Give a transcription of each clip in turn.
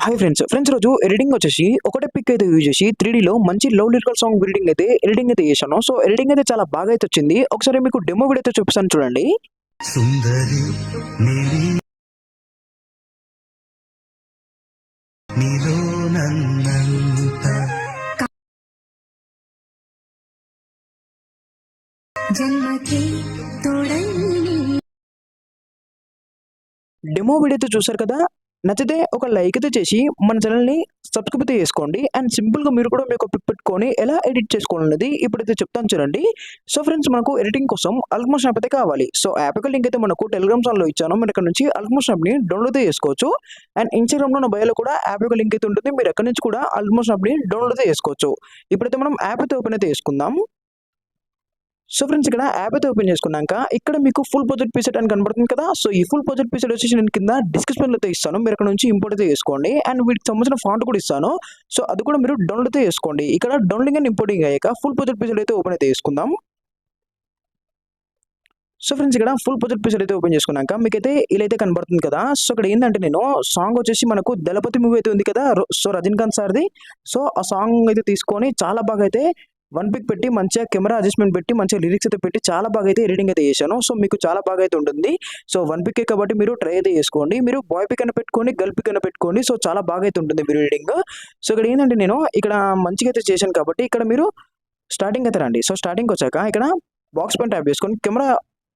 Hi friends రోజు editing వచ్చేసి ఒకటే పిక్ అయితే యూజ్ చేసి 3Dలో మంచి లవ్ లిరికల్ సాంగ్ ఎడిటింగ్ అయితే చేశాను. సో ఎడిటింగ్ అయితే చాలా బాగా అయితే వచ్చింది. ఒకసారి మీకు డెమో వీడియో అయితే చూపిస్తాను చూడండి. సుందరి డెమో వీడియో అయితే చూసారు కదా. నచ్చితే ఒక లైక్ అయితే చేసి మన ఛానల్ని సబ్స్క్రైబ్ అయితే చేసుకోండి. అండ్ సింపుల్గా మీరు కూడా మీకు పిక్ పెట్టుకొని ఎలా ఎడిట్ చేసుకోవాలనేది ఇప్పుడైతే చెప్తాను చూడండి. సో ఫ్రెండ్స్, మనకు ఎడిటింగ్ కోసం అల్ట్మోషన్ యాప్ అయితే కావాలి. సో యాప్ యొక్క లింక్ అయితే మనకు టెలిగ్రామ్ ఛానల్లో ఇచ్చాను. మీరు ఇక్కడ నుంచి అల్ట్మోషన్ యాప్ని డౌన్లోడ్ చేసుకోవచ్చు. అండ్ ఇన్స్టాగ్రామ్లో నా బయోలో కూడా యాప్ యొక్క లింక్ అయితే ఉంటుంది. మీరు ఎక్కడి నుంచి కూడా అల్ట్మోషన్ యాప్ని డౌన్లోడ్ చేసుకోవచ్చు. ఇప్పుడైతే మనం యాప్ అయితే ఓపెన్ అయితే చేసుకుందాం. సో ఫ్రెండ్స్, ఇక్కడ యాప్ అయితే ఓపెన్ చేసుకున్నాక ఇక్కడ మీకు ఫుల్ ప్రాజెక్ట్ పీసెట్ అని కనబడుతుంది కదా. సో ఈ ఫుల్ ప్రాజెక్ట్ పీసెట్ వచ్చేసి నేను కింద డిస్క్రిప్షన్లో అయితే ఇస్తాను. మీరు ఇక్కడ నుంచి ఇంపోర్ట్ అయితే చేసుకోండి. అండ్ వీటికి సంబంధించిన ఫాంట్ కూడా ఇస్తాను. సో అది కూడా మీరు డౌన్లోడ్ అయితే చేసుకోండి. ఇక్కడ డౌన్లోడింగ్ అండ్ ఇంపోర్టింగ్ అయ్యాక ఫుల్ ప్రాజెక్ట్ పీసెట్ అయితే ఓపెన్ అయితే చేసుకుందాం. సో ఫ్రెండ్స్, ఇక్కడ ఫుల్ ప్రాజెక్ట్ పీసెట్ అయితే ఓపెన్ చేసుకున్నాక మీకైతే ఇలా అయితే కనబడుతుంది కదా. సో ఇక్కడ ఏంటంటే నేను సాంగ్ వచ్చేసి మనకు దళపతి మూవీ అయితే ఉంది కదా, సో రజనీకాంత్ సార్ది. సో ఆ సాంగ్ అయితే తీసుకొని చాలా బాగా అయితే వన్ పిక్ పెట్టి మంచిగా కెమెరా అడ్జస్ట్మెంట్ పెట్టి మంచిగా లిరిక్స్ అయితే పెట్టి చాలా బాగా అయితే ఎడిటింగ్ అయితే చేశాను. సో మీకు చాలా బాగా అయితే ఉంటుంది. సో వన్ పిక్ కాబట్టి మీరు ట్రై అయితే చేసుకోండి. మీరు బాయ్ పిక్ అయినా పెట్టుకోండి, గర్ల్ పిక్ అయినా పెట్టుకోండి. సో చాలా బాగా అయితే ఉంటుంది మీరు ఎడిటింగ్. సో ఇక్కడ ఏంటంటే నేను ఇక్కడ మంచిగా అయితే చేశాను కాబట్టి ఇక్కడ మీరు స్టార్టింగ్ అయితే రండి. సో స్టార్టింగ్ వచ్చాక ఇక్కడ బాక్స్ పైన ట్యాప్ చేసుకొని కెమెరా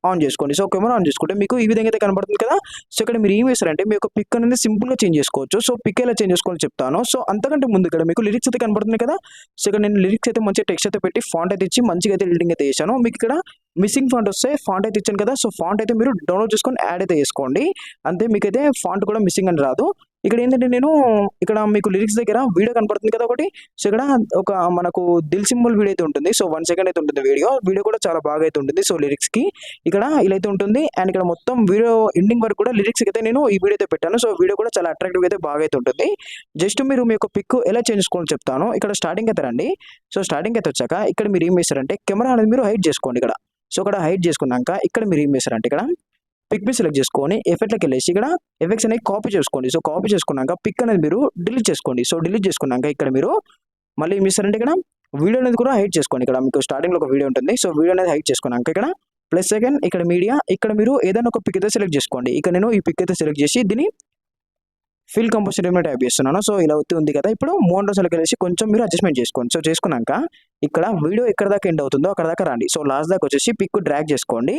ఆన్ చేసుకోండి. సో కెమెరా ఆన్ చేసుకుంటే మీకు ఈ విధంగా అయితే కనబడుతుంది కదా. సో ఇక్కడ మీరు ఏం వేస్తారంటే మీ యొక్క పిక్ అనేది సింపుల్గా చేంజ్ చేసుకోవచ్చు. సో పిక్ ఎలా చేంజ్ చేసుకోవాలని చెప్తాను. సో అంతకంటే ముందు ఇక్కడ మీకు లిరిక్స్ అయితే కనబడుతుంది కదా. సో ఇక్కడ నేను లిరిక్స్ అయితే మంచిగా టెక్స్ట్ అయితే పెట్టి ఫాంట్ అయితే ఇచ్చి మంచిగా అయితే ఎడిటింగ్ అయితే చేశాను. మీకు ఇక్కడ మిస్సింగ్ ఫాంట్ వస్తే ఫాంట్ అయితే ఇచ్చాను కదా. సో ఫాంట్ అయితే మీరు డౌన్లోడ్ చేసుకొని యాడ్ అయితే చేసుకోండి. అంతే, మీకైతే ఫాంట్ కూడా మిస్సింగ్ అని రాదు. ఇక్కడ ఏంటంటే నేను ఇక్కడ మీకు లిరిక్స్ దగ్గర వీడియో కనపడుతుంది కదా ఒకటి. సో ఇక్కడ ఒక మనకు దిల్ సింబల్ వీడియో అయితే ఉంటుంది. సో 1 సెకండ్ అయితే ఉంటుంది వీడియో కూడా చాలా బాగా అయితే ఉంటుంది. సో లిరిక్స్ కి ఇక్కడ ఇలా అయితే ఉంటుంది. అండ్ ఇక్కడ మొత్తం వీడియో ఎండింగ్ వరకు కూడా లిరిక్స్ అయితే నేను ఈ వీడియో అయితే పెట్టాను. సో వీడియో కూడా చాలా అట్రాక్టివ్ అయితే బాగా అయితే ఉంటుంది. జస్ట్ మీరు మీ యొక్క పిక్ ఎలా చేంజ్ చేసుకోవాలని చెప్తాను. ఇక్కడ స్టార్టింగ్ అయితే రండి. సో స్టార్టింగ్ అయితే వచ్చాక ఇక్కడ మీరు ఏం చేస్తారంటే కెమెరా అనేది మీరు హైడ్ చేసుకోండి ఇక్కడ. సో ఇక్కడ హైడ్ చేసుకున్నాక ఇక్కడ మీరు ఏం చేస్తారంటే ఇక్కడ పిక్ ని సెలెక్ట్ చేసుకొని ఎఫెక్ట్లోకి వెళ్ళేసి ఇక్కడ ఎఫెక్ట్స్ అనేది కాపీ చేసుకోండి. సో కాపీ చేసుకున్నాక పిక్ అనేది మీరు డిలీట్ చేసుకోండి. సో డిలీట్ చేసుకున్నాక ఇక్కడ మీరు మళ్ళీ ఏం చేస్తారంటే ఇక్కడ వీడియో అనేది కూడా హైడ్ చేసుకోండి. ఇక్కడ మీకు స్టార్టింగ్లో ఒక వీడియో ఉంటుంది. సో వీడియో అనేది హైడ్ చేసుకున్నాక ఇక్కడ ప్లస్ సెకండ్ ఇక్కడ మీడియా ఇక్కడ మీరు ఏదైనా ఒక పిక్ అయితే సెలెక్ట్ చేసుకోండి. ఇక్కడ నేను ఈ పిక్ అయితే సెలెక్ట్ చేసి దీన్ని ఫిల్ కంపోజిషన్ ఏమైనా టైప్ చేస్తున్నాను. సో ఇలా ఉంది కదా. ఇప్పుడు మోనోలోకి వెళ్ళేసి కొంచెం మీరు అడ్జస్ట్మెంట్ చేసుకోండి. సో చేసుకున్నాక ఇక్కడ వీడియో ఎక్కడ దాకా ఎండ్ అవుతుందో అక్కడ దాకా రండి. సో లాస్ట్ దాకా వచ్చేసి పిక్ డ్రాగ్ చేసుకోండి.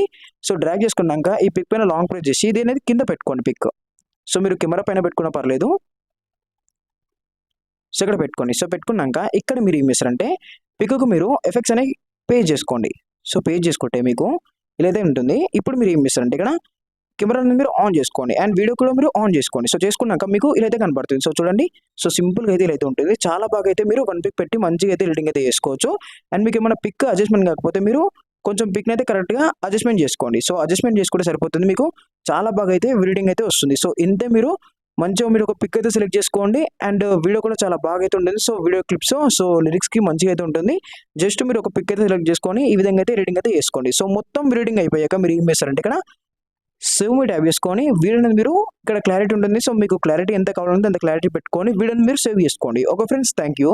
సో డ్రాగ్ చేసుకున్నాక ఈ పిక్ పైన లాంగ్ ప్రెస్ చేసి ఇది అనేది కింద పెట్టుకోండి పిక్. సో మీరు కెమెరా పైన పెట్టుకున్నా పర్లేదు. సో ఇక్కడ పెట్టుకోండి. సో పెట్టుకున్నాక ఇక్కడ మీరు ఏం చేస్తారంటే పిక్కు మీరు ఎఫెక్ట్స్ అనేవి పేజ్ చేసుకోండి. సో పేజ్ చేసుకుంటే మీకు ఇలా అయితే ఉంటుంది. ఇప్పుడు మీరు ఏం చేస్తారంటే ఇక్కడ కెమెరాని మీరు ఆన్ చేసుకోండి. అండ్ వీడియో కూడా మీరు ఆన్ చేసుకోండి. సో చేసుకున్నాక మీకు ఇలా అయితే కనబడుతుంది. సో చూడండి. సో సింపుల్గా అయితే ఇలా అయితే ఉంటుంది. చాలా బాగా అయితే మీరు వన్ పిక్ పెట్టి మంచిగా అయితే ఎడిటింగ్ అయితే చేసుకోవచ్చు. అండ్ మీకు ఏమైనా పిక్ అడ్జస్ట్మెంట్ కాకపోతే మీరు కొంచెం పిక్ని అయితే కరెక్ట్గా అడ్జస్ట్మెంట్ చేసుకోండి. సో అడ్జస్ట్మెంట్ చేసుకుంటే సరిపోతుంది. మీకు చాలా బాగా అయితే ఎడిటింగ్ అయితే వస్తుంది. సో ఇంతే, మీరు మంచిగా మీరు ఒక పిక్ అయితే సెలెక్ట్ చేసుకోండి. అండ్ వీడియో కూడా చాలా బాగా అయితే ఉంటుంది. సో వీడియో క్లిప్స్ సో లిరిక్స్కి మంచిగా అయితే ఉంటుంది. జస్ట్ మీరు ఒక పిక్ అయితే సెలెక్ట్ చేసుకొని ఈ విధంగా అయితే ఎడిటింగ్ అయితే చేసుకోండి. సో మొత్తం ఎడిటింగ్ అయిపోయాక మీరు ఏం చేస్తారంటే ఇక్కడ సేవ్ మీ ట్యాబ్ చేసుకొని వీడియోని మీరు ఇక్కడ క్లారిటీ ఉంటుంది. సో మీకు క్లారిటీ ఎంత కావాలంటే అంత క్లారిటీ పెట్టుకొని వీడియోని మీరు సేవ్ చేసుకోండి. Okay friends, thank you.